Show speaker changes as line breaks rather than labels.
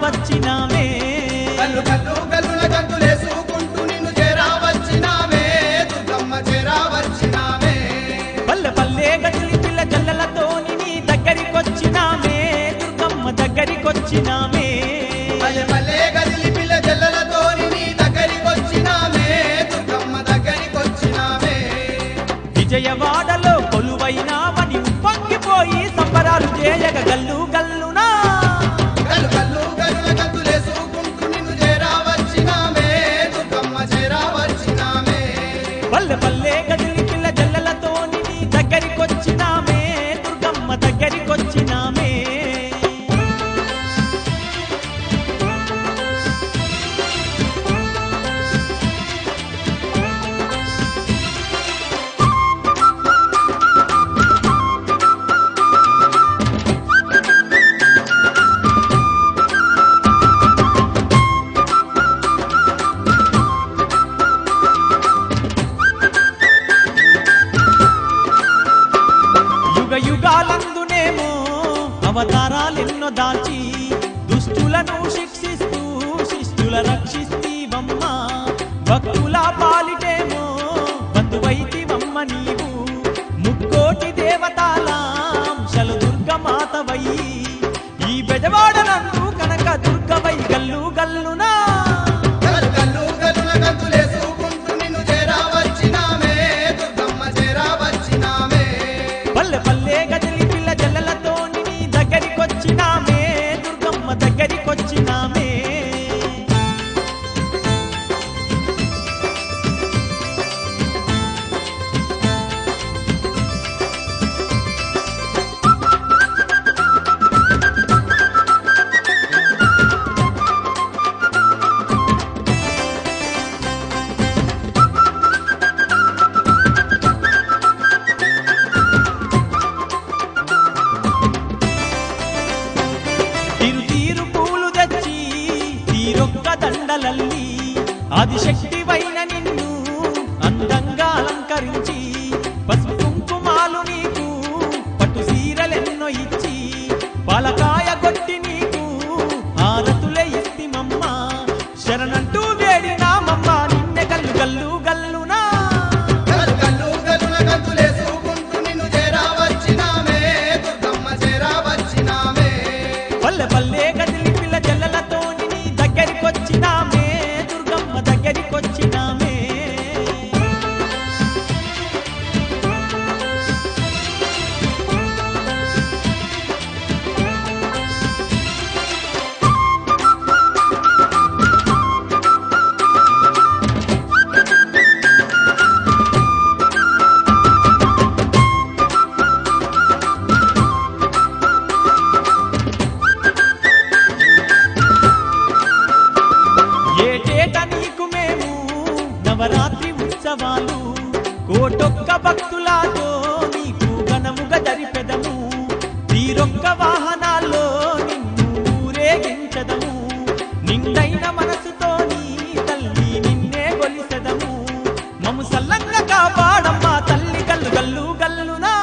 వచ్చినామే
గల్లు గల్లు గల్లున గంతులేసుకుంటూ నిన్ను చేరా వచ్చినామే దుర్గమ్మ చేరా వచ్చినామే
పల్లె పల్లె గదిలి పిల్ల జల్లలతోని నీ దగ్గరికొచ్చినామే దుర్గమ్మ దగ్గరికొచ్చినామే
పల్లె పల్లె గదిలి పిల్ల జల్లలతోని నీ దగ్గరికొచ్చినామే దుర్గమ్మ దగ్గరికొచ్చినామే
విజయవాడలో కొలువైనామని ఉప్పొంగిపోయి సంబరాలు చేయగ గల్లు గల్లునా
గల్లు గల్లు గల్లున గంతులేసుకుంటూ నిన్ను చేరా వచ్చినామే దుర్గమ్మ చేరా వచ్చినామే
పల్లె పల్లె గదిలి పిల్ల జల్లలతోని నీ దగ్గరికొచ్చినామే దుర్గమ్మ దగ్గరికొచ్చినామే యుగ యుగాలందునేమో అవతారాలెన్నో దాల్చి దుష్టులను శిక్షిస్తూ శిష్టుల రక్షిస్తీవమ్మ భక్తుల పాలిటేమో బంధువైతివమ్మ నీవు ముక్కోటి దేవతాల అంశలు దుర్గమాతవై ఈ బెజవాడనందు కనక దుర్గవై గల్లు గల్లునా
గల్లు గల్లు గల్లున గంతులేసుకుంటూ నిన్ను చేరా వచ్చినామే దుర్గమ్మ చేరా వచ్చినామే
పల్లె పల్లె గదిలి పిల్ల జల్లలతోని నీ దగ్గరికొచ్చినామే దుర్గమ్మ దగ్గరికొచ్చినామే తీరు తీరు పూలు తెచ్చి తీరొక్క దండలల్లి ఆదిశక్తివైన నిన్ను అందంగా అలంకరించి పసుపు కుంకుమాలు నీకు పట్టు సీరలెన్నో ఇచ్చి పాలకాయ కొట్టి నీకు హారతులే ఇస్తిమమ్మ శరణంటూ వేడినామమ్మ నిన్నె గల్లు గల్లు గల్లునా
గల్లు గల్లు గల్లున గంతులేసుకుంటూ నిన్ను చేరా వచ్చినామే దుర్గమ్మ చేరా వచ్చినామే
పల్లె పల్లె గదిలి పిల్ల జల్లలతోని నీ దగ్గరికొచ్చినామే దుర్గమ్మ దగ్గరికొచ్చినామే ఏటేట నీకు మేము నవరాత్రి ఉత్సవాలు కోటొక్క భక్తులతో నీకు ఘనముగా జరిపెదము తీరొక్క వాహనాల్లో నిన్ను ఊరేగించదము నిండైన మనసుతోని తల్లి నిన్నే గొలిసెదము మము సల్లంగా కాపాడమ్మా తల్లి గల్లు గల్లు గల్లునా